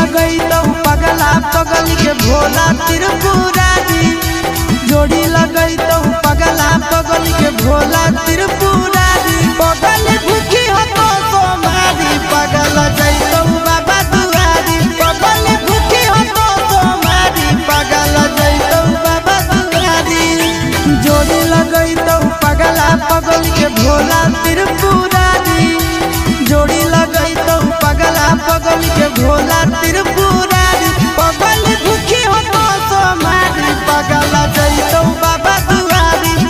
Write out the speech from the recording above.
लगई तो पगला पगल के भोला त्रिपुरारी, जोड़ी लगई तो पगला पगल के भोला त्रिपुरारी। पगल भूखी हो तो सोमारी, पगल जैतो बाबा दुआरी। पगल भूखी हो तो सोमारी, पगल जैतो बाबा दुआरी। जोड़ी लगई तो पगला पगल के भोला त्रिपुरारी, जोड़ी लगई तो पगला पगल के